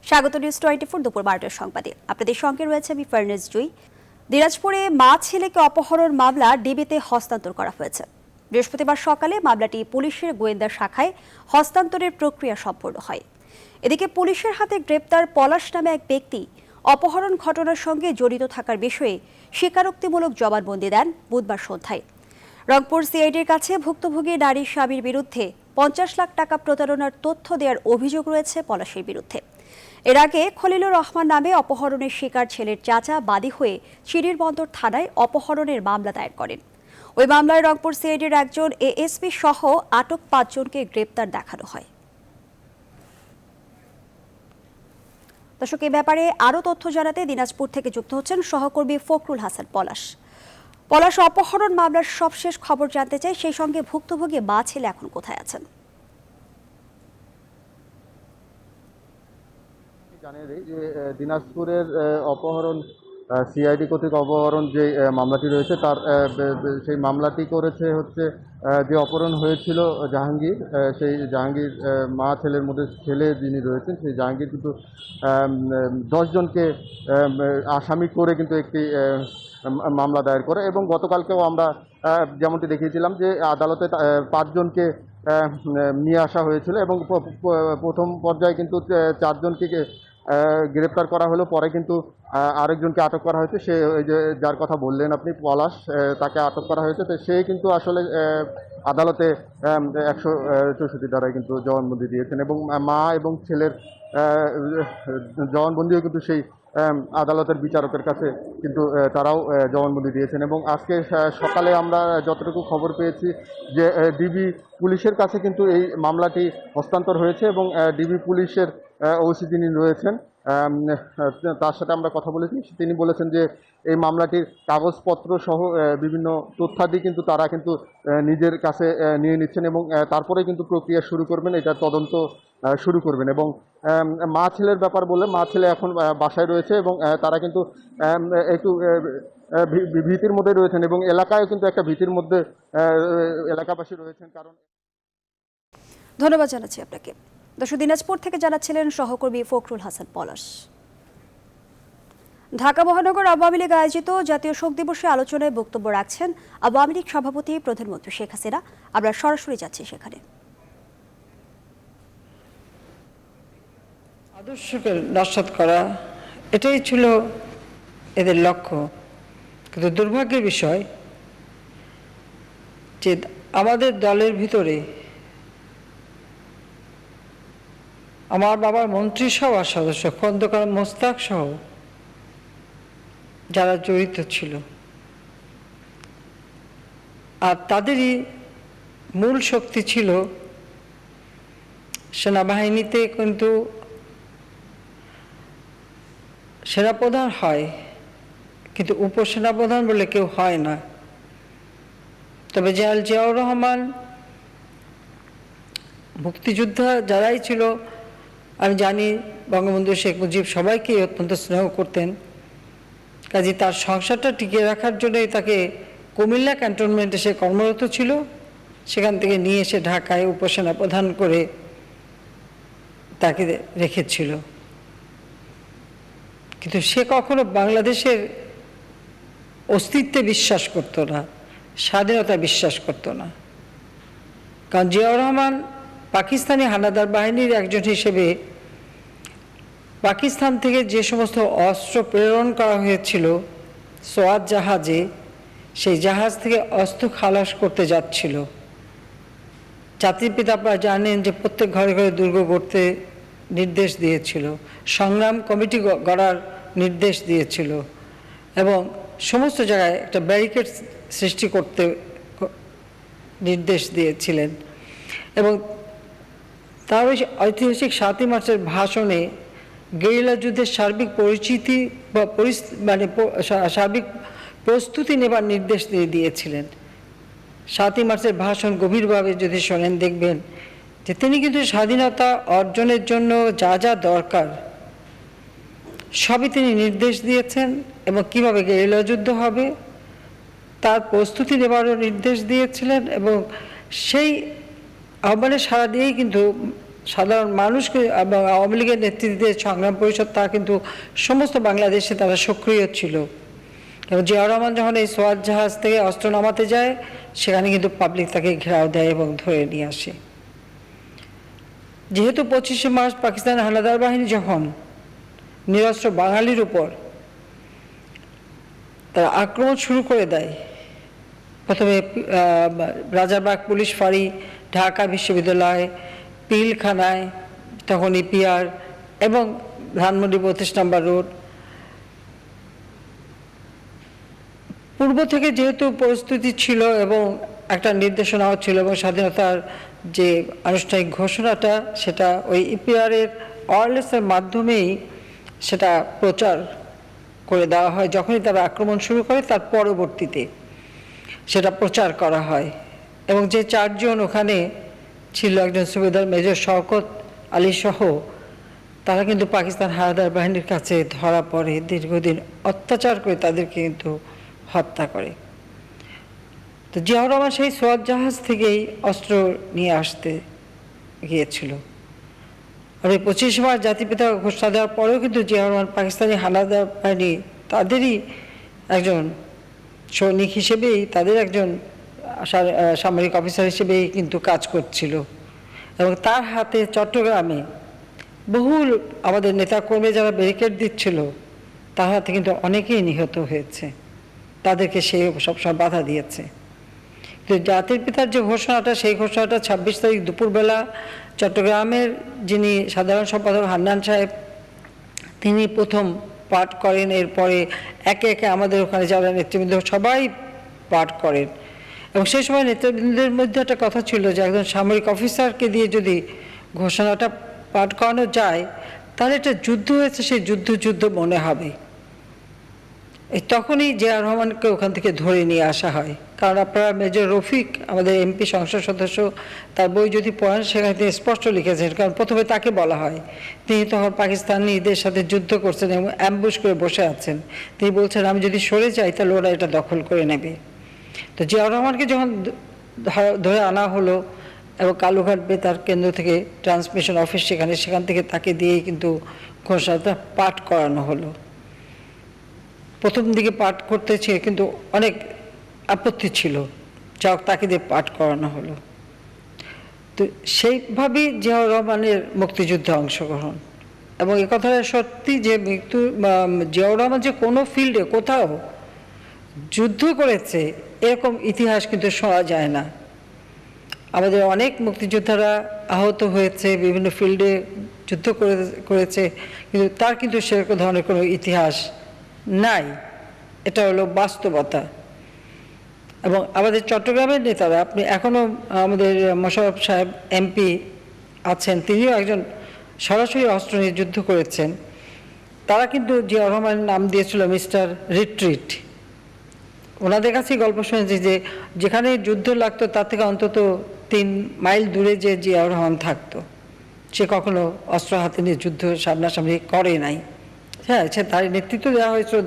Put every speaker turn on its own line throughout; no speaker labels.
স্বাগত নিউজ 24 দুপুর 12টার সংবাদে আপনাদের সঙ্গে রয়েছে আমি ফারনেজ জুই। দিনাজপুরে মা ছেলেকে অপহরণ মামলা ডিবিতে হস্তান্তর করা হয়েছে। বৃহস্পতিবার সকালে মামলাটি পুলিশের গোয়েন্দা শাখায় হস্তান্তরের প্রক্রিয়া সম্পন্ন হয়। এদিকে পুলিশের হাতে গ্রেপ্তার পলাশ নামে এক ব্যক্তি অপহরণ ঘটনার সঙ্গে জড়িত থাকার বিষয়ে স্বীকারোক্তিমূলক জবানবন্দি দেন বুধবার সন্ধ্যায়। রংপুর সিআইডির কাছে ভুক্তভোগী নারীর স্বামীর বিরুদ্ধে 50 লাখ টাকা প্রতারণার তথ্য দেওয়ার অভিযোগ রয়েছে পলাশের বিরুদ্ধে। এর আগে খলিলুর রহমান নামে অপহরণের শিকার ছেলের চাচা বাদী হয়ে চিরিরবন্দর থানায় অপহরণের মামলা দায়ের করেন। ওই মামলায় রংপুর সিআইডির একজন এএসপি সহ আটক 5 জনকে গ্রেপ্তার দেখানো হয়। দর্শক, এ ব্যাপারে আরও তথ্য জানাতে দিনাজপুর থেকে যুক্ত হচ্ছেন সহকর্মী ফখরুল হাসান পলাশ। পলাশ, অপহরণ মামলার সবশেষ খবর জানতে চাই, সেই সঙ্গে ভুক্তভোগী মা ছেলে এখন কোথায় আছেন?
জানিয়ে দিই যে দিনাজপুরের অপহরণ সিআইডি কর্তৃক অপহরণ যে মামলাটি রয়েছে তার সেই মামলাটি করেছে হচ্ছে যে অপহরণ হয়েছিল জাহাঙ্গীর, সেই জাহাঙ্গীর মা ছেলের মধ্যে ছেলে যিনি রয়েছেন সেই জাহাঙ্গীর কিন্তু 10 জনকে আসামি করে কিন্তু একটি মামলা দায়ের করে এবং গতকালকেও আমরা যেমনটি দেখিয়েছিলাম যে আদালতে 5 জনকে নিয়ে আসা হয়েছিল এবং প্রথম পর্যায়ে কিন্তু 4 জনকে গ্রেপ্তার করা হলো। পরে কিন্তু আরেকজনকে আটক করা হয়েছে, সে ওই যে যার কথা বললেন আপনি পলাশ, তাকে আটক করা হয়েছে। তো সে কিন্তু আসলে আদালতে 164 ধারায় কিন্তু জবানবন্দি দিয়েছেন এবং মা এবং ছেলের জবানবন্দিও কিন্তু সেই আদালতের বিচারকের কাছে কিন্তু তারাও জবানবন্দি দিয়েছেন। এবং আজকে সকালে আমরা যতটুকু খবর পেয়েছি যে ডিবি পুলিশের কাছে কিন্তু এই মামলাটি হস্তান্তর হয়েছে এবং ডিবি পুলিশের ওসি যিনি রয়েছেন তার সাথে আমরা কথা বলেছি। তিনি বলেছেন যে এই মামলাটির কাগজপত্র সহ বিভিন্ন তথ্যাদি কিন্তু তারা কিন্তু নিজের কাছে নিয়ে নিচ্ছেন এবং তারপরে কিন্তু প্রক্রিয়া শুরু করবেন, এটা তদন্ত শুরু করবেন। এবং মা ছেলের ব্যাপার বলে মা ছেলে এখন বাসায় রয়েছে এবং তারা কিন্তু একটু ভীতির মধ্যে রয়েছেন এবং এলাকায় কিন্তু একটা ভীতির মধ্যে এলাকাবাসী রয়েছেন। কারণ
ধন্যবাদ জানাচ্ছি আপনাকে। দর্শক, দিনাজপুর থেকে জানাচ্ছিলেন সহকর্মী ফখরুল হাসান পলাশ। ঢাকা মহানগর আওয়ামী লীগ আয়োজিত জাতীয় শোক দিবসে আলোচনায় বক্তব্য রাখছেন আওয়ামী লীগ সভাপতি প্রধানমন্ত্রী শেখ হাসিনা। আমরা সরাসরি যাচ্ছি সেখানে।
আদর্শকে নস্যাৎ করা, এটাই ছিল এদের লক্ষ্য। কিন্তু দুর্ভাগ্যের বিষয় যে আমাদের দলের ভিতরে আমার বাবার মন্ত্রিসভার সদস্য খন্দকার মোস্তাক সহ যারা জড়িত ছিল, আর তাদেরই মূল শক্তি ছিল সেনাবাহিনীতে। কিন্তু সেনাপ্রধান হয়, কিন্তু উপসেনাপ্রধান বলে কেউ হয় না। তবে জেনারেল জিয়াউর রহমান, মুক্তিযোদ্ধা যারাই ছিল, আমি জানি বঙ্গবন্ধু শেখ মুজিব সবাইকে অত্যন্ত স্নেহ করতেন। কাজে তার সংসারটা টিকিয়ে রাখার জন্যই তাকে কুমিল্লা ক্যান্টনমেন্টে সে কর্মরত ছিল, সেখান থেকে নিয়ে এসে ঢাকায় উপসেনাপ্রধান করে তাকে রেখেছিল। কিন্তু সে কখনো বাংলাদেশের অস্তিত্বে বিশ্বাস করতো না, স্বাধীনতা বিশ্বাস করতো না। কারণ জিয়াউর রহমান পাকিস্তানি হানাদার বাহিনীর একজন হিসেবে পাকিস্তান থেকে যে সমস্ত অস্ত্র প্রেরণ করা হয়েছিল সোয়াত জাহাজে, সেই জাহাজ থেকে অস্ত্র খালাস করতে যাচ্ছিল। জাতির পিতা আপনারা জানেন যে প্রত্যেক ঘরে ঘরে দুর্গ গড়তে নির্দেশ দিয়েছিল, সংগ্রাম কমিটি গড়ার নির্দেশ দিয়েছিল এবং সমস্ত জায়গায় একটা ব্যারিকেড সৃষ্টি করতে নির্দেশ দিয়েছিলেন। এবং তার ওই ঐতিহাসিক 7ই মার্চের ভাষণে গেরিলা যুদ্ধের সার্বিক পরিচিতি বা সার্বিক প্রস্তুতি নেবার নির্দেশ দিয়ে দিয়েছিলেন। 7ই মার্চের ভাষণ গভীরভাবে যদি শোনেন দেখবেন যে তিনি কিন্তু স্বাধীনতা অর্জনের জন্য যা যা দরকার সবই তিনি নির্দেশ দিয়েছেন এবং কীভাবে গেরিলা যুদ্ধ হবে তার প্রস্তুতি নেবারও নির্দেশ দিয়েছিলেন। এবং সেই আহ্বানে সাড়া দিয়েই কিন্তু সাধারণ মানুষকে এবং আওয়ামী লীগের নেতৃত্বে সংগ্রাম পরিষদ তা কিন্তু সমস্ত বাংলাদেশে তারা সক্রিয় ছিল। এবং জিয়াউর রহমান যখন এই সোয়াত জাহাজ থেকে অস্ত্র নামাতে যায় সেখানে কিন্তু পাবলিক তাকে ঘেরাও দেয় এবং ধরে নিয়ে আসে। যেহেতু 25শে মার্চ পাকিস্তানের হানাদার বাহিনী যখন নিরস্ত্র বাঙালির উপর তারা আক্রমণ শুরু করে দেয়, প্রথমে রাজারবাগ পুলিশ ফাঁড়ি, ঢাকা বিশ্ববিদ্যালয়, পিলখানায়, তখন ইপিআর এবং ধানমন্ডি 32 নম্বর রোড, পূর্ব থেকে যেহেতু পরিস্থিতি ছিল এবং একটা নির্দেশনাও ছিল এবং স্বাধীনতার যে আনুষ্ঠানিক ঘোষণাটা সেটা ওই ইপিআরের ওয়্যারলেসের মাধ্যমেই সেটা প্রচার করে দেওয়া হয়। যখনই তারা আক্রমণ শুরু করে তার পরবর্তীতে সেটা প্রচার করা হয় এবং যে 4 জন ওখানে ছিল, একজন সুবেদার মেজর শওকত আলী সহ, তারা কিন্তু পাকিস্তান হানাদার বাহিনীর কাছে ধরা পড়ে, দীর্ঘদিন অত্যাচার করে তাদেরকে কিন্তু হত্যা করে। তো জিয়াউর রহমান সেই সোয়াত জাহাজ থেকেই অস্ত্র নিয়ে আসতে গিয়েছিল। আর এই 25শে মার্চ জাতিপিতা ঘোষণা দেওয়ার পরেও কিন্তু জিয়াউর রহমান পাকিস্তানি হানাদার বাহিনী তাদেরই একজন সৈনিক হিসেবেই, তাদের একজন সামরিক অফিসার হিসেবেই কিন্তু কাজ করছিল। এবং তার হাতে চট্টগ্রামে বহু আমাদের নেতাকর্মী যারা ব্যারিকেড দিচ্ছিল তার হাতে কিন্তু অনেকেই নিহত হয়েছে, তাদেরকে সে সবসময় বাধা দিয়েছে। তো জাতির পিতার যে ঘোষণাটা, সেই ঘোষণাটা 26 তারিখ দুপুরবেলা চট্টগ্রামের যিনি সাধারণ সম্পাদক হান্নান সাহেব তিনি প্রথম পাঠ করেন। এরপরে একে একে আমাদের ওখানে যারা নেতৃবৃন্দ সবাই পাঠ করেন। এবং সেই সময় নেতৃবৃন্দের মধ্যে একটা কথা ছিল যে একজন সামরিক অফিসারকে দিয়ে যদি ঘোষণাটা পাঠ করানো যায় তাহলে একটা যুদ্ধ হয়েছে, সেই যুদ্ধ মনে হবে। তখনই জিয়া রহমানকে ওখান থেকে ধরে নিয়ে আসা হয়। কারণ আপনারা মেজর রফিক আমাদের এমপি সংসদ সদস্য, তার বই যদি পড়েন সেখানে তিনি স্পষ্ট লিখেছেন। কারণ প্রথমে তাকে বলা হয়, তিনি তখন পাকিস্তানিদের সাথে যুদ্ধ করছেন এবং অ্যাম্বুশ করে বসে আছেন। তিনি বলছেন আমি যদি সরে যাই তাহলে ওরা এটা দখল করে নেবে। তো জিয়া রহমানকে যখন ধরে আনা হলো এবং কালুঘাট বেতার কেন্দ্র থেকে ট্রান্সমিশন অফিস সেখান থেকে তাকে দিয়েই কিন্তু ঘোষণাটা পাঠ করানো হলো। প্রথম দিকে পাঠ করতে চেয়ে কিন্তু অনেক আপত্তি ছিল, যাক তাকে দিয়ে পাঠ করানো হলো। তো সেইভাবেই জিয়াউর রহমানের মুক্তিযুদ্ধে অংশগ্রহণ। এবং এ কথাটা সত্যি যে জিয়াউর রহমান যে কোনো ফিল্ডে কোথাও যুদ্ধ করেছে এরকম ইতিহাস কিন্তু শোনা যায় না। আমাদের অনেক মুক্তিযোদ্ধারা আহত হয়েছে, বিভিন্ন ফিল্ডে যুদ্ধ করেছে, কিন্তু তার কিন্তু সেরকম ধরনের কোনো ইতিহাস নাই। এটা হলো বাস্তবতা। এবং আমাদের চট্টগ্রামের নেতারা, আপনি এখনও আমাদের মোশাররফ সাহেব এমপি আছেন, তিনিও একজন সরাসরি অস্ত্র নিয়ে যুদ্ধ করেছেন। তারা কিন্তু জিয়াউর রহমানের নাম দিয়েছিল মিস্টার রিট্রিট। ওনাদের কাছেই গল্প শুনেছি যে যেখানে যুদ্ধ লাগতো তার থেকে অন্তত 3 মাইল দূরে যে জিয়াউর রহমান থাকতো, সে কখনো অস্ত্র হাতে নিয়ে যুদ্ধ সামনাসামনি করে নাই। হ্যাঁ, সে তার নেতৃত্ব দেওয়া হয়েছিল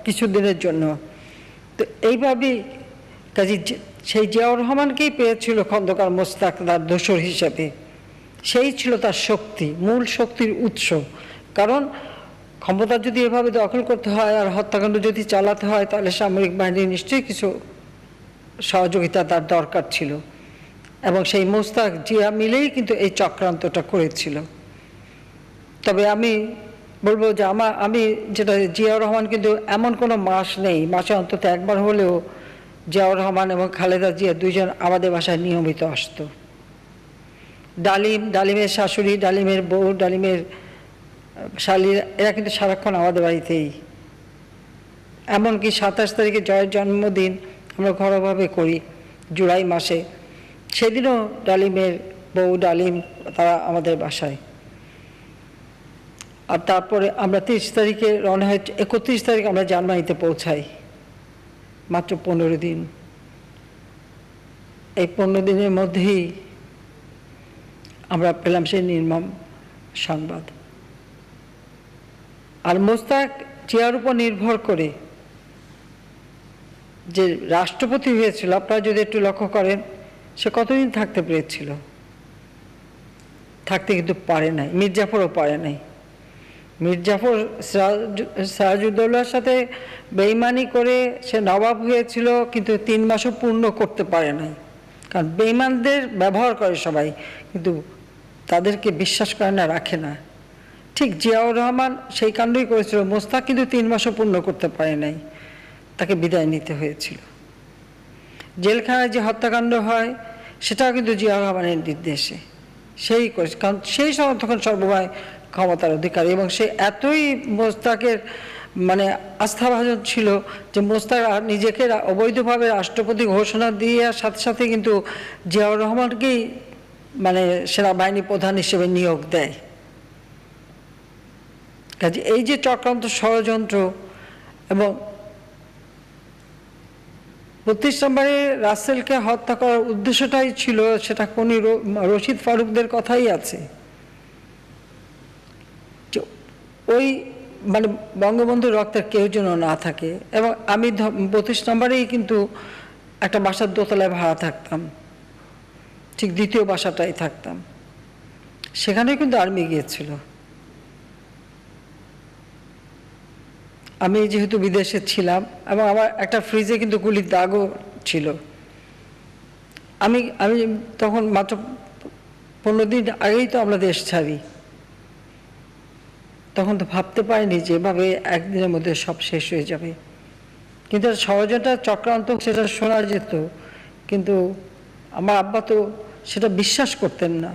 কিছু দিনের জন্য। তো এইভাবেই কাজে সেই জিয়াউর রহমানকেই পেয়েছিল খন্দকার মোস্তাক তার দোসর হিসেবে। সেই ছিল তার শক্তি, মূল শক্তির উৎস। কারণ ক্ষমতা যদি এভাবে দখল করতে হয় আর হত্যাকাণ্ড যদি চালাতে হয় তাহলে সামরিক বাহিনীর নিশ্চয়ই কিছু সহযোগিতা তার দরকার ছিল। এবং সেই মোস্তাক জিয়া মিলেই কিন্তু এই চক্রান্তটা করেছিল। তবে আমি বলবো যে আমি যেটা, জিয়াউর রহমান কিন্তু এমন কোনো মাস নেই, মাসে অন্তত একবার হলেও জিয়াউর রহমান এবং খালেদা জিয়া দুইজন আমাদের বাসায় নিয়মিত আসতো। ডালিমের শাশুড়ি, ডালিমের বউ, ডালিমের শালি, এরা কিন্তু সারাক্ষণ আমাদের বাড়িতেই। এমনকি 27 তারিখে জয়ের জন্মদিন আমরা ঘরোয়াভাবে করি জুলাই মাসে, সেদিনও ডালিমের বউ, ডালিম তারা আমাদের বাসায়। আর তারপরে আমরা 30 তারিখে রওনা হয়ে 31 তারিখ আমরা জার্মানিতে পৌঁছাই, মাত্র 15 দিন। এই 15 দিনের মধ্যেই আমরা পেলাম সেই নির্মম সংবাদ। আর মোস্তাক জিয়ার উপর নির্ভর করে যে রাষ্ট্রপতি হয়েছিল, আপনারা যদি একটু লক্ষ্য করেন সে কতদিন থাকতে পেরেছিল, থাকতে কিন্তু পারে নাই, মীর জাফরও পারে নাই। মীর জাফর সিরাজউদ্দৌলার সাথে বেইমানি করে সে নবাব হয়েছিল, কিন্তু 3 মাসও পূর্ণ করতে পারে নাই, কারণ বেইমানদের ব্যবহার করে সবাই, কিন্তু তাদেরকে বিশ্বাস করে না, রাখে না। ঠিক জিয়াউর রহমান সেই কাণ্ডই করেছিল, মোস্তাক কিন্তু 3 মাসও পূর্ণ করতে পারে নাই, তাকে বিদায় নিতে হয়েছিল। জেলখানায় যে হত্যাকাণ্ড হয় সেটাও কিন্তু জিয়াউর রহমানের নির্দেশে সেই করেছে, কারণ সেই সময় তখন সর্বময় ক্ষমতার অধিকারী, এবং সে এতই মোস্তাকের মানে আস্থাভাজন ছিল যে মোস্তাক নিজেকে অবৈধভাবে রাষ্ট্রপতি ঘোষণা দিয়ে সাথে সাথে কিন্তু জিয়াউর রহমানকেই মানে সেনাবাহিনী প্রধান হিসেবে নিয়োগ দেয়। কাজে এই যে চক্রান্ত, ষড়যন্ত্র, এবং 32 নম্বরে রাসেলকে হত্যা করার উদ্দেশ্যটাই ছিল, সেটা কোন রশিদ ফারুকদের কথাই আছে, ওই মানে বঙ্গবন্ধুর রক্তের কেউ যেন না থাকে। এবং আমি 32 নম্বরেই কিন্তু একটা বাসার দোতলায় ভাড়া থাকতাম, ঠিক দ্বিতীয় বাসাটাই থাকতাম, সেখানেই কিন্তু আর্মি গিয়েছিল। আমি যেহেতু বিদেশে ছিলাম এবং আমার একটা ফ্রিজে কিন্তু গুলির দাগও ছিল। আমি তখন মাত্র 15 দিন আগেই তো আমরা দেশ ছাড়ি, তখন তো ভাবতে পারিনি যে এভাবে একদিনের মধ্যে সব শেষ হয়ে যাবে। কিন্তু ষড়যন্ত্র, চক্রান্ত সেটা শোনা যেত, কিন্তু আমার আব্বা তো সেটা বিশ্বাস করতেন না।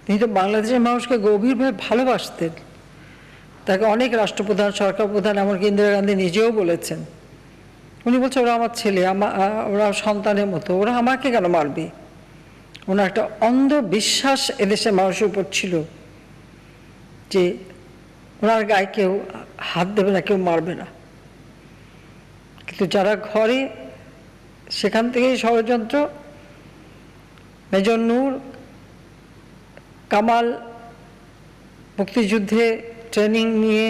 তিনি তো বাংলাদেশের মানুষকে গভীরভাবে ভালোবাসতেন, তাকে অনেক রাষ্ট্রপ্রধান, সরকার প্রধান, এমনকি ইন্দিরা গান্ধী নিজেও বলেছেন। উনি বলছেন ওরা আমার ছেলে, ওরা সন্তানের মতো, ওরা আমাকে কেন মারবে। ওনার একটা অন্ধ বিশ্বাস এদেশের মানুষের উপর ছিল যে ওনার গায়ে কেউ হাত দেবে না, কেউ মারবে না। কিন্তু যারা ঘরে, সেখান থেকেই ষড়যন্ত্র। মেজর নূর কামাল মুক্তিযুদ্ধে ট্রেনিং নিয়ে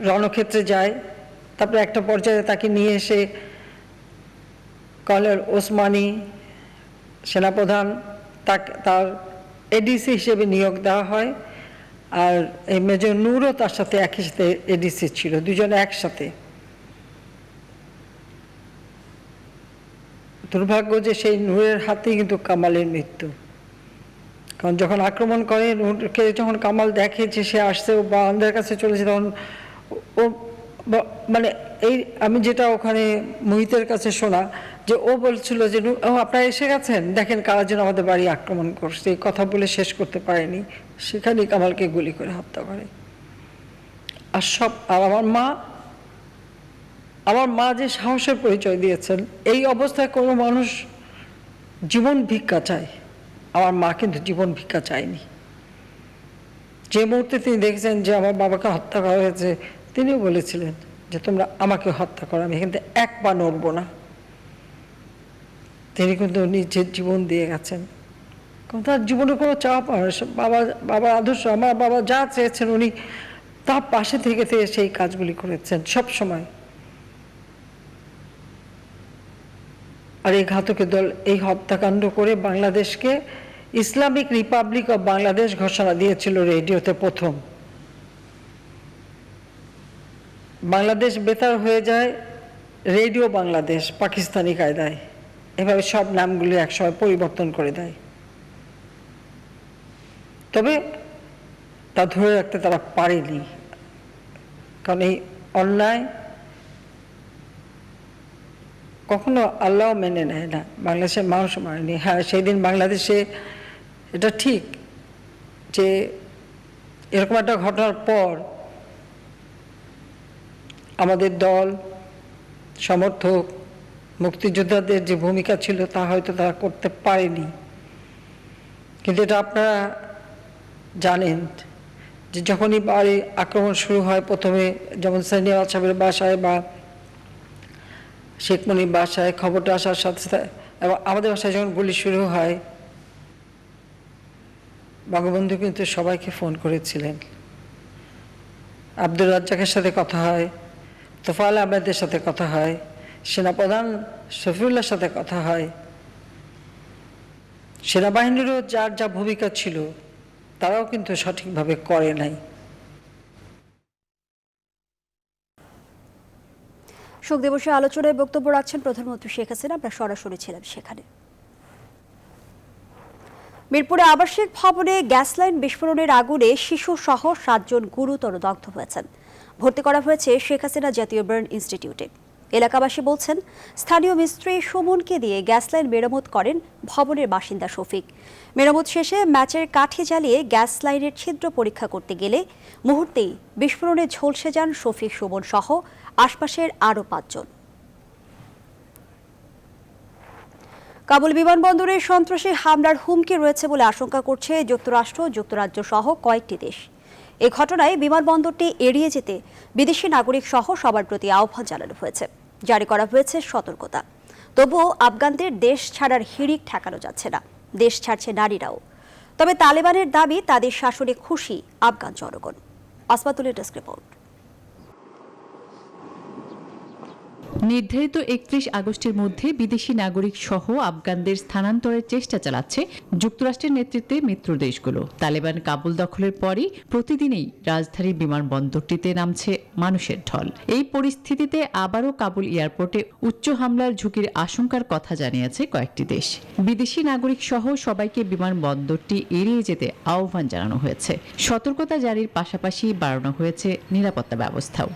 রণক্ষেত্রে যায়, তারপরে একটা পর্যায়ে তাকে নিয়ে এসে কর্নেল ওসমানী সেনাপ্রধান তার এডিসি হিসেবে নিয়োগ দেওয়া হয়, আর এই মেজর নূরও তার সাথে একই সাথে এডিসি ছিল, দুজনে একসাথে। দুর্ভাগ্য যে সেই নূরের হাতেই কিন্তু কামালের মৃত্যু, কারণ যখন আক্রমণ করে নূরকে, যখন কামাল দেখে যে সে আসছে, ও বারান্দার কাছে চলেছে, তখন ও মানে এই আমি যেটা ওখানে মুহিতের কাছে শোনা, যে ও বলছিল যে ও আপনারা এসে গেছেন, দেখেন কারা যেন আমাদের বাড়ি আক্রমণ করছে। এই কথা বলে শেষ করতে পারেনি, সেখানেই কামালকে গুলি করে হত্যা করে। আর আমার মা যে সাহসের পরিচয় দিয়েছেন, এই অবস্থায় কোনো মানুষ জীবন ভিক্ষা চায়, আমার মা কিন্তু জীবন ভিক্ষা চায়নি। যে মুহূর্তে তিনি দেখেছেন যে আমার বাবাকে হত্যা করা হয়েছে, তিনিও বলেছিলেন যে তোমরা আমাকে হত্যা করো, আমি কিন্তু এক পা নড়ব না। তিনি কিন্তু নিজের জীবন দিয়ে গেছেন, কারণ তার জীবনে কোনো চাপ, বাবার আদর্শ, আমার বাবা যা চেয়েছেন উনি তার পাশে থেকে সেই কাজগুলি করেছেন সব সময়। আর এই ঘাতকের দল এই হত্যাকাণ্ড করে বাংলাদেশকে ইসলামিক রিপাবলিক অফ বাংলাদেশ ঘোষণা দিয়েছিল রেডিওতে প্রথম। বাংলাদেশ বেতার হয়ে যায় রেডিও বাংলাদেশ পাকিস্তানি কায়দায়, এভাবে সব নামগুলি একসময় পরিবর্তন করে দেয়। তবে তা ধরে রাখতে তারা পারেনি, কারণ এই অন্যায় কখনো আল্লাহ মেনে নেয় না, বাংলাদেশের মানুষ মানেনি। হ্যাঁ, সেই দিন বাংলাদেশে এটা ঠিক যে এরকম একটা ঘটনার পর আমাদের দল, সমর্থক, মুক্তিযোদ্ধাদের যে ভূমিকা ছিল তা হয়তো তারা করতে পারেনি। কিন্তু এটা আপনারা জানেন যে যখনই বাড়ি আক্রমণ শুরু হয়, প্রথমে যেমন সানিয়াল সাহেবের বাসায় বা শেখ মনির বাসায় খবরটা আসার সাথে সাথে, এবং আমাদের বাসায় যখন গুলি শুরু হয়, বঙ্গবন্ধু কিন্তু সবাইকে ফোন করেছিলেন। আব্দুর রাজ্জাকের সাথে কথা হয়, তোফায়েল আহমেদের সাথে কথা হয়, সেনাপ্রধান শফিউল্লাহর সাথে কথা হয়। সেনাবাহিনীরও যার যা ভূমিকা ছিল তারাও কিন্তু সঠিকভাবে করে নাই।
শোক দিবসে আলোচনায় বক্তব্য রাখছেন প্রধানমন্ত্রী শেখ হাসিনা। আমরা সরাসরি ছিলাম সেখানে। মিরপুরে আবাসিক ভবনে গ্যাস লাইন বিস্ফোরণের আগুনে শিশু সহ 7 জন গুরুতর দগ্ধ হয়েছেন। ভর্তি করা হয়েছে শেখ হাসিনা জাতীয় বার্ন ইনস্টিটিউটে। এলাকাবাসী বলছেন, স্থানীয় মিস্ত্রি সুমনকে দিয়ে গ্যাস লাইন মেরামত করেন ভবনের বাসিন্দা শফিক। মেরামত শেষে ম্যাচের কাঠি জ্বালিয়ে গ্যাস লাইনের ছিদ্র পরীক্ষা করতে গেলে মুহূর্তেই বিস্ফোরণে ঝলসে যান শফিক, সুমন সহ আশপাশের আরও 5 জন। কাবুল বিমানবন্দরে সন্ত্রাসী হামলার হুমকি রয়েছে বলে আশঙ্কা করছে যুক্তরাষ্ট্র, যুক্তরাজ্য সহ কয়েকটি দেশ। এ ঘটনায় বিমানবন্দরটি এড়িয়ে যেতে বিদেশি নাগরিক সহ সবার প্রতি আহ্বান জানানো হয়েছে। জারি করা হয়েছে সতর্কতা। তবুও আফগানদের দেশ ছাড়ার হিড়িক ঠেকানো যাচ্ছে না। দেশ ছাড়ছে নারীরাও। তবে তালেবানের দাবি তাদের শাসনে খুশি আফগান জনগণ। আসমাতুলের ডেস্ক রিপোর্ট।
নির্ধারিত 31 আগস্টের মধ্যে বিদেশি নাগরিক সহ আফগানদের স্থানান্তরের চেষ্টা চালাচ্ছে যুক্তরাষ্ট্রের নেতৃত্বে মিত্র দেশগুলো। তালেবান কাবুল দখলের পরই প্রতিদিনই রাজধানীর বিমানবন্দরটিতে নামছে মানুষের ঢল। এই পরিস্থিতিতে আবারও কাবুল এয়ারপোর্টে উচ্চ হামলার ঝুঁকির আশঙ্কার কথা জানিয়েছে কয়েকটি দেশ। বিদেশি নাগরিক সহ সবাইকে বিমানবন্দরটি এড়িয়ে যেতে আহ্বান জানানো হয়েছে। সতর্কতা জারির পাশাপাশি বাড়ানো হয়েছে নিরাপত্তা ব্যবস্থাও।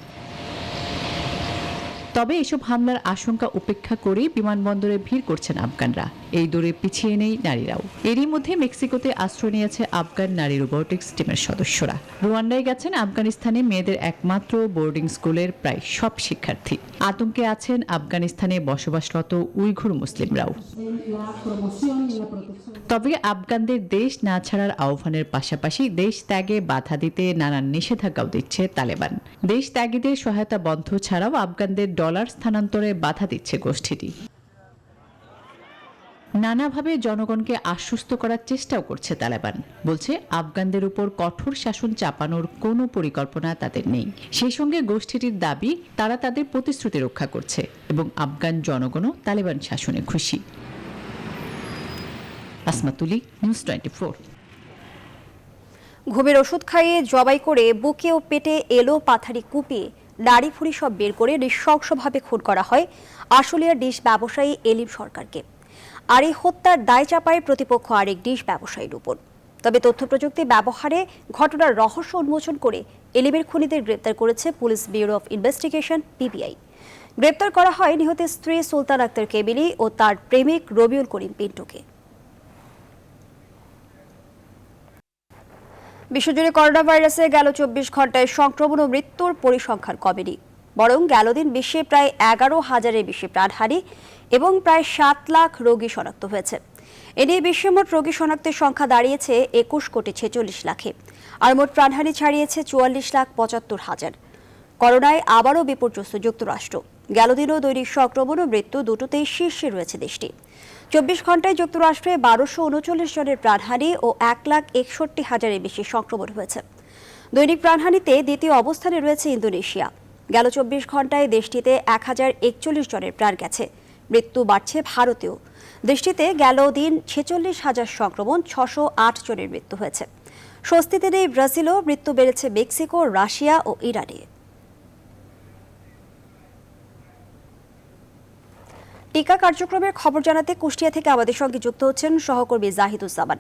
তবে এসব হামলার আশঙ্কা উপেক্ষা করে বিমানবন্দরে ভিড় করছেন আফগানরা। এই দৌড়ে পিছিয়ে নেই নারীরাও। এরই মধ্যে মেক্সিকোতে আশ্রয় নিয়েছে আফগান নারী রোবোটিক্স টিমের সদস্যরা। রুয়ান্ডায় গেছেন আফগানিস্তানে মেয়েদের একমাত্র বোর্ডিং স্কুলের প্রায় সব শিক্ষার্থী। আতঙ্কে আছেন আফগানিস্তানে বসবাসরত উইঘুর মুসলিমরাও। তবে আফগানদের দেশ না ছাড়ার আহ্বানের পাশাপাশি দেশ ত্যাগে বাধা দিতে নানান নিষেধাজ্ঞাও দিচ্ছে তালেবান। দেশ ত্যাগীদের সহায়তা বন্ধ ছাড়াও আফগানদের ডলার স্থানান্তরে বাধা দিচ্ছে গোষ্ঠীটি। নানাভাবে জনগণকে আশ্বস্ত করার চেষ্টাও করছে তালেবান। বলছে আফগানদের উপর কঠোর শাসন চাপানোর কোনো পরিকল্পনা তাদের নেই। সেই সঙ্গে গোষ্ঠীটির দাবি তারা তাদের প্রতিশ্রুতি রক্ষা করছে এবং আফগান জনগণও তালেবান শাসনে খুশি। আসমাতুলি, নিউজ 24।
ঘুমের ওষুধ খাইয়ে জবাই করে বুকে ও পেটে এলো পাথারি কুপিয়ে নাড়ি ফুড়ি সব বের করে নৃশংসভাবে খুন করা হয় আশুলিয়ার ডিশ ব্যবসায়ী এলিম সরকারকে। আর এই হত্যার দায় চাপায় প্রতিপক্ষ আরেক ডিশ ব্যবসায়ীর উপর। তবে তথ্য প্রযুক্তি ব্যবহারে ঘটনার রহস্য উন্মোচন করে এলিমের খুনিদের গ্রেপ্তার করেছে police bureau of investigation, PBI. গ্রেপ্তার করা হয় নিহতের স্ত্রী সুলতান আক্তার কেবিলি ও তার প্রেমিক রবিউল করিম পিন্টুকে। বিশ্বজুড়ে করোনা ভাইরাসে গেল 24 ঘন্টায় সংক্রমণ ও মৃত্যুর পরিসংখ্যান কমেনি, বরং গেল দিন বিশ্বে প্রায় 11,000-এর বেশি প্রাণহানি এবং প্রায় 7 লাখ রোগী শনাক্ত হয়েছে। এ নিয়ে বিশ্বে মোট রোগী শনাক্তের সংখ্যা দাঁড়িয়েছে 21,46 লাখে, আর মোট প্রাণহানি ছাড়িয়েছে 44,75,000। করোনায় আবারও বিপর্যস্ত যুক্তরাষ্ট্র। গেল দিনও দৈনিক সংক্রমণ ও মৃত্যু দুটোতেই শীর্ষে রয়েছে দেশটি। 24 ঘন্টায় যুক্তরাষ্ট্রে 1239 জনের প্রাণহানি ও 1,61,000-এর বেশি সংক্রমণ হয়েছে। দৈনিক প্রাণহানিতে দ্বিতীয় অবস্থানে রয়েছে ইন্দোনেশিয়া। গেল 24 ঘন্টায় দেশটিতে 1041 জনের প্রাণ গেছে। মৃত্যু বাড়ছে ভারতেও। দেশটিতে গেল দিন 46,000 সংক্রমণ, 608 জনের মৃত্যু হয়েছে। স্বস্তিতে নেই ব্রাজিলও, মৃত্যু বেড়েছে মেক্সিকো, রাশিয়া ও ইরানে। টিকা কার্যক্রমের খবর জানাতে কুষ্টিয়া থেকে আমাদের সঙ্গে যুক্ত হচ্ছেন সহকর্মী জাহিদুজ্জামান।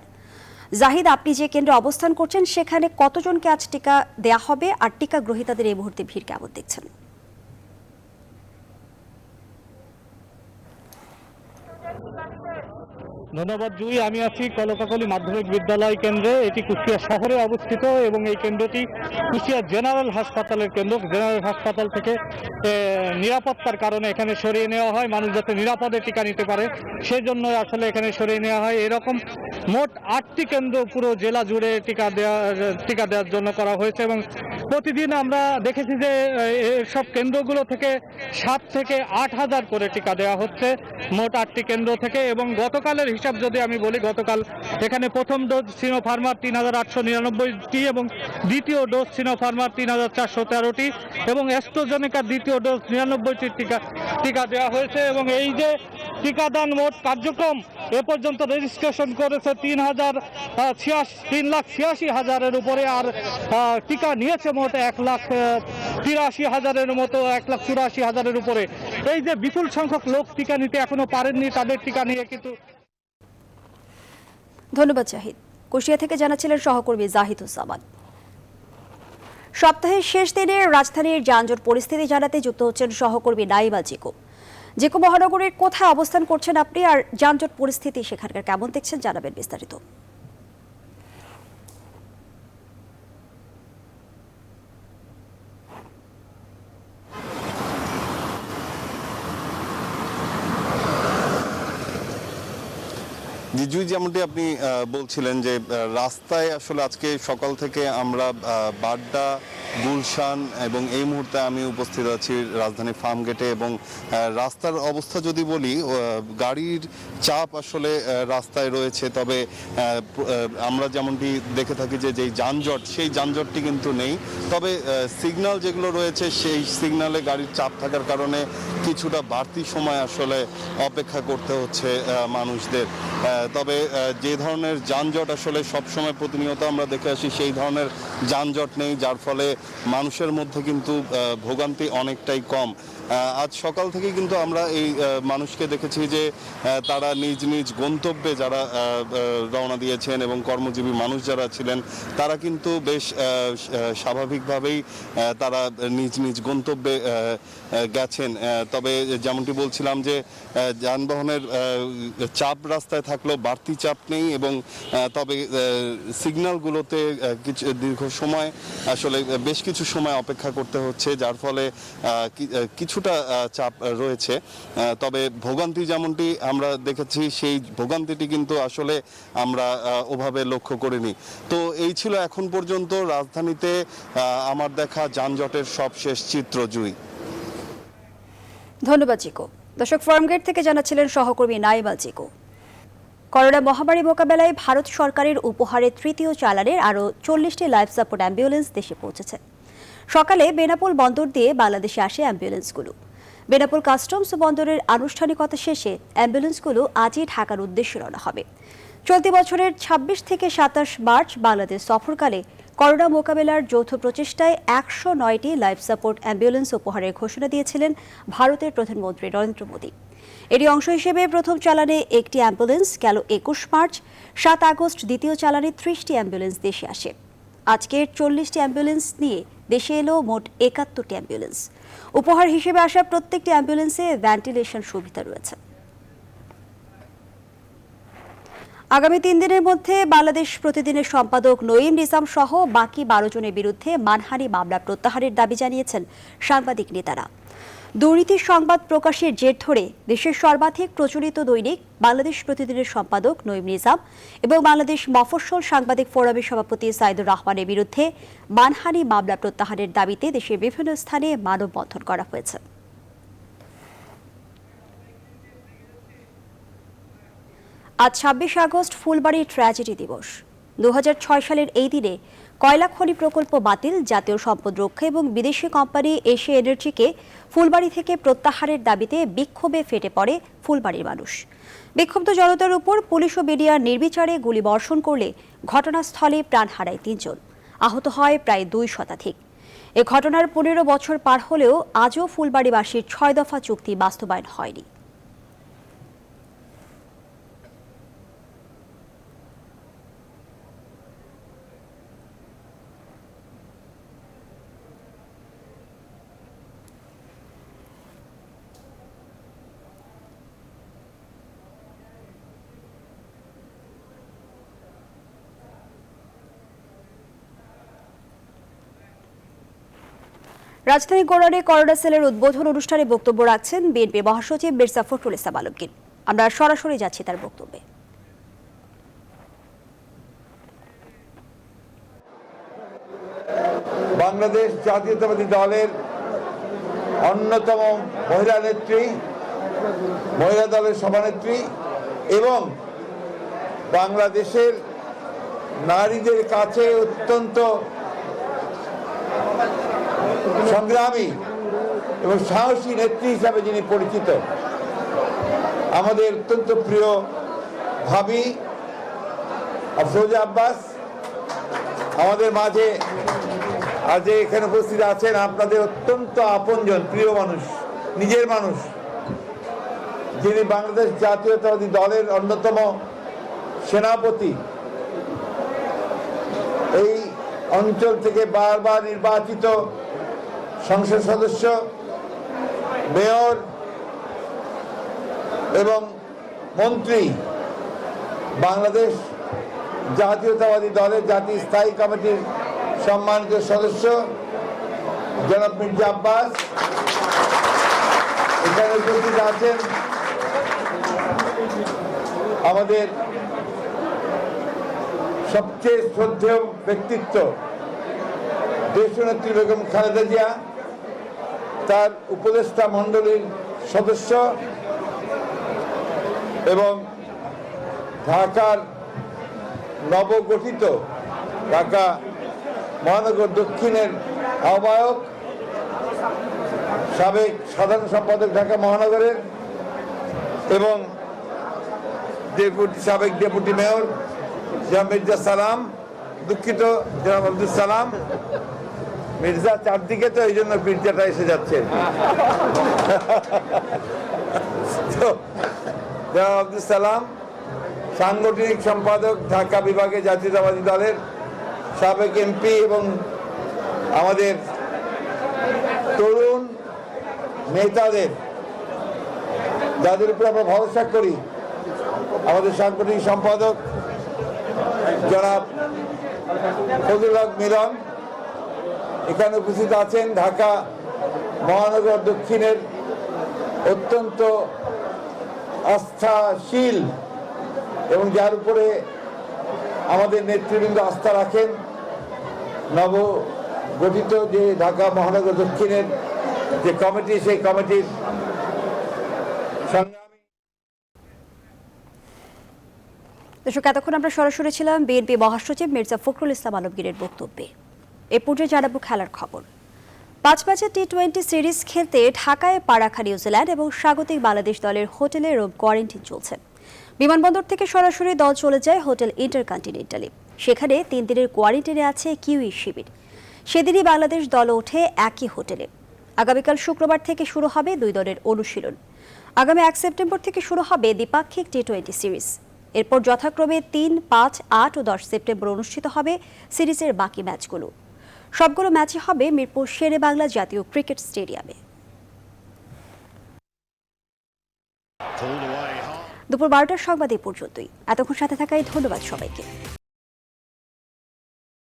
জাহিদ, আপনি যে কেন্দ্রে অবস্থান করছেন সেখানে কতজনকে আজ টিকা দেয়া হবে, আর টিকা গ্রহীতাদের এই মুহূর্তে ভিড় কেমন দেখছেন?
ধন্যবাদ জুই। আমি আছি কলকাকলি মাধ্যমিক বিদ্যালয় কেন্দ্রে। এটি কুষ্টিয়া শহরে অবস্থিত এবং এই কেন্দ্রটি কুষ্টিয়া জেনারেল হাসপাতালের কেন্দ্র। জেনারেল হাসপাতাল থেকে নিরাপত্তার কারণে এখানে সরিয়ে নেওয়া হয়, মানুষ যাতে নিরাপদে টিকা নিতে পারে সেই জন্য আসলে এখানে সরিয়ে নেওয়া হয়। এরকম মোট 8টি কেন্দ্র পুরো জেলা জুড়ে টিকা দেওয়ার জন্য করা হয়েছে এবং প্রতিদিন আমরা দেখেছি যে সব কেন্দ্রগুলো থেকে 7 থেকে 8,000 করে টিকা দেওয়া হচ্ছে মোট 8টি কেন্দ্র থেকে। এবং গতকালের হিসাব যদি আমি বলি, গতকাল এখানে প্রথম ডোজ সিনোফার্মার 3,899টি এবং দ্বিতীয় ডোজ সিনোফার্মার 3,413টি এবং অ্যাস্ট্রাজেনেকার দ্বিতীয় ডোজ 99টি টিকা দেওয়া হয়েছে। এবং এই যে টিকাদান মোট কার্যক্রম এ পর্যন্ত রেজিস্ট্রেশন করেছে 3,86,000-এর উপরে, আর টিকা নিয়েছে মোট 1,83,000-এর মতো, 1,84,000-এর উপরে। এই যে বিপুল সংখ্যক লোক টিকা নিতে এখনো পারেননি, তাদের টিকা নিয়ে কিন্তু।
ধন্যবাদ জাহিদ। কুষ্টিয়া থেকে জানাচ্ছিলেন সহকর্মী জাহিদুজ্জামান। সপ্তাহের শেষ দিনে রাজধানীর যানজট পরিস্থিতি জানাতে যুক্ত হচ্ছেন সহকর্মী নাইমা জিকো। জিকো, মহানগরের কোথায় অবস্থান করছেন আপনি, আর যানজট পরিস্থিতি সেখানকার কেমন দেখছেন, জানাবেন বিস্তারিত।
জিজুই, যেমনটি আপনি বলছিলেন যে রাস্তায় আসলে আজকে সকাল থেকে আমরা বাড্ডা, গুলশান এবং এই মুহূর্তে আমি উপস্থিত আছি রাজধানী ফার্মগেটে, এবং রাস্তার অবস্থা যদি বলি, গাড়ির চাপ আসলে রাস্তায় রয়েছে। তবে আমরা যেমনটি দেখে থাকি যে যেই যানজট, সেই যানজটটি কিন্তু নেই। তবে সিগন্যাল যেগুলো রয়েছে, সেই সিগন্যালে গাড়ির চাপ থাকার কারণে কিছুটা বাড়তি সময় আসলে অপেক্ষা করতে হচ্ছে মানুষদের। তবে যে ধরনের যানজট আসলে সবসময় প্রতিনিয়ত আমরা দেখে আসি, সেই ধরনের যানজট নেই, যার ফলে মানুষের মধ্যে কিন্তু ভোগান্তি অনেকটাই কম। আজ সকাল থেকে কিন্তু আমরা এই মানুষকে দেখেছি যে তারা নিজ নিজ গন্তব্যে যারা রওনা দিয়েছেন, এবং কর্মজীবী মানুষ যারা ছিলেন তারা কিন্তু বেশ স্বাভাবিকভাবেই তারা নিজ নিজ গন্তব্যে গেছেন। তবে যেমনটি বলছিলাম যে যানবাহনের চাপ রাস্তায় থাকলেও বাড়তি চাপ নেই, এবং তবে সিগন্যালগুলোতে কিছু দীর্ঘ সময় আসলে বেশ কিছু সময় অপেক্ষা করতে হচ্ছে, যার ফলে কিছুটা চাপ রয়েছে। তবে ভোগান্তি যেমনটি আমরা দেখেছি, সেই ভোগান্তিটি কিন্তু আসলে আমরা ওভাবে লক্ষ্য করিনি। তো এই ছিল এখন পর্যন্ত রাজধানীতে আমার দেখা যানজটের সবশেষ চিত্র। জুই,
ধন্যবাদ জিকো। দর্শক, ফার্মগেট থেকে জানাচ্ছিলেন সহকর্মী নাইমা জিকো। করোনা মহামারী মোকাবেলায় ভারত সরকারের উপহারে তৃতীয় চালানের আরও 40টি লাইফ সাপোর্ট অ্যাম্বুলেন্স দেশে পৌঁছেছে। সকালে বেনাপোল বন্দর দিয়ে বাংলাদেশে আসে অ্যাম্বুলেন্সগুলো। বেনাপোল কাস্টমস বন্দরের আনুষ্ঠানিকতা শেষে অ্যাম্বুলেন্সগুলো আজই ঢাকার উদ্দেশ্যে রওনা হবে। চলতি বছরের 26 থেকে 27 মার্চ বাংলাদেশ সফরকালে করোনা মোকাবেলার যৌথ প্রচেষ্টায় 109টি লাইফ সাপোর্ট অ্যাম্বুলেন্স উপহারের ঘোষণা দিয়েছিলেন ভারতের প্রধানমন্ত্রী নরেন্দ্র মোদী। এরই অংশ হিসেবে প্রথম চালানে একটি অ্যাম্বুলেন্স গেল 21 মার্চ, 7 আগস্ট দ্বিতীয় চালানে 30টি অ্যাম্বুলেন্স দেশে আসে। আজকের 40টি অ্যাম্বুলেন্স নিয়ে দেশে এলো মোট 71টি অ্যাম্বুলেন্স। উপহার হিসেবে আসা প্রত্যেকটি অ্যাম্বুলেন্সে ভেন্টিলেশন সুবিধা রয়েছে। আগামী 3 দিনের মধ্যে বাংলাদেশ প্রতিদিনের সম্পাদক নঈম নিজাম সহ বাকি 12 জনের বিরুদ্ধে মানহানি মামলা প্রত্যাহারের দাবি জানিয়েছেন সাংবাদিক নেতারা। দুর্নীতির সংবাদ প্রকাশের জের ধরে দেশের সর্বাধিক প্রচলিত দৈনিক বাংলাদেশ প্রতিদিনের সম্পাদক নঈম নিজাম এবং বাংলাদেশ মফস্বল সাংবাদিক ফোরামের সভাপতি সাইদুর রহমানের বিরুদ্ধে মানহানি মামলা প্রত্যাহারের দাবিতে দেশের বিভিন্ন স্থানে মানববন্ধন করা হয়েছে। আজ 26 আগস্ট ফুলবাড়ি ট্র্যাজেডি দিবস। 2006 সালের এই দিনে কয়লা খনি প্রকল্প বাতিল, জাতীয় সম্পদ রক্ষা এবং বিদেশি কোম্পানি এশিয়া এনার্জিকে ফুলবাড়ি থেকে প্রত্যাহারের দাবিতে বিক্ষোভে ফেটে পড়ে ফুলবাড়ির মানুষ। বিক্ষুব্ধ জনতার উপর পুলিশ ও মিডিয়ার নির্বিচারে গুলি বর্ষণ করলে ঘটনাস্থলে প্রাণ হারায় 3 জন, আহত হয় প্রায় 2 শতাধিক। এ ঘটনার 15 বছর পার হলেও আজও ফুলবাড়িবাসীর 6 দফা চুক্তি বাস্তবায়ন হয়নি। রাজধানী গোরানে করোনা সেলের উদ্বোধন অনুষ্ঠানে বক্তব্য রাখছেন বিএনপি মহাসচিব মির্জা ফখরুল ইসলাম আলমগীর। আমরা সরাসরি যাচ্ছি তার বক্তব্যে।
বাংলাদেশ জাতীয়তাবাদী দলের অন্যতম মহিলা নেত্রী, মহিলা দলের সভানেত্রী এবং বাংলাদেশের নারীদের কাছে অত্যন্ত সংগ্রামী এবং সাহসী নেত্রী হিসাবে যিনি পরিচিত, আমাদের অত্যন্ত প্রিয় ভাবি আফরোজা আব্বাস আমাদের মাঝে আজ এখানে উপস্থিত আছেন। আপনাদের অত্যন্ত আপনজন, প্রিয় মানুষ, নিজের মানুষ, যিনি বাংলাদেশ জাতীয়তাবাদী দলের অন্যতম সেনাপতি, এই অঞ্চল থেকে বারবার নির্বাচিত সংসদ সদস্য, মেয়র এবং মন্ত্রী, বাংলাদেশ জাতীয়তাবাদী দলের জাতীয় স্থায়ী কমিটির সম্মানিত সদস্য জনাব মির্জা আব্বাস এখানে উপস্থিত আছেন। আমাদের সবচেয়ে শ্রদ্ধেয় ব্যক্তিত্ব দেশনেত্রী বেগম খালেদা জিয়া, তার উপদেষ্টা মণ্ডলীর সদস্য এবং ঢাকার নবগঠিত ঢাকা মহানগর দক্ষিণের আহ্বায়ক, সাবেক সাধারণ সম্পাদক ঢাকা মহানগরের এবং সাবেক ডেপুটি মেয়র জনাব মির্জা সালাম, দুঃখিত জনাব আব্দুল সালাম, মির্জা চারদিকে তো এই জন্য মির্জাটা এসে যাচ্ছে। তো জনাব আব্দুল সালাম সাংগঠনিক সম্পাদক ঢাকা বিভাগে জাতীয়তাবাদী দলের, সাবেক এমপি এবং আমাদের তরুণ নেতাদের যাদের উপর আমরা ভরসা করি, আমাদের সাংগঠনিক সম্পাদক জনাব ফজলুল হক মিলন এখানে উপস্থিত আছেন। ঢাকা মহানগর দক্ষিণের অত্যন্ত আস্থাশীল এবং যার উপরে আমাদের নেতৃবৃন্দ আস্থা রাখেন, নবগঠিত যে ঢাকা মহানগর দক্ষিণের যে কমিটি, সেই কমিটির সংগ্রামী।
দর্শক, এতক্ষণ আমরা সরাসরি ছিলাম বিএনপি মহাসচিব মির্জা ফখরুল ইসলাম আলমগীরের বক্তব্যে। এ পর্যায়ে জানাবো খেলার খবর। 5 ম্যাচের টি-20 সিরিজ খেলতে ঢাকায় পা রাখা নিউজিল্যান্ড এবং স্বাগতিক বাংলাদেশ দলের হোটেলে রুম কোয়ারেন্টাইন চলছে। বিমানবন্দর থেকে সরাসরি দল চলে যায় হোটেল ইন্টারকন্টিনেন্টালে। সেখানে 3 দিনের কোয়ারেন্টাইনে আছে কিউই শিবির। সেদিনই বাংলাদেশ দল ওঠে একই হোটেলে। আগামীকাল শুক্রবার থেকে শুরু হবে 2 দলের অনুশীলন। আগামী 1 সেপ্টেম্বর থেকে শুরু হবে দ্বিপাক্ষিক টি-20 সিরিজ। এরপর যথাক্রমে 3, 5, 8 ও 10 সেপ্টেম্বর অনুষ্ঠিত হবে সিরিজের বাকি ম্যাচগুলো। সবগুলো ম্যাচই হবে মিরপুর শেরে বাংলা জাতীয় ক্রিকেট স্টেডিয়ামে। দুপুর 12টার সংবাদ এই পর্যন্তই। এতক্ষণ সাথে থাকায় ধন্যবাদ সবাইকে।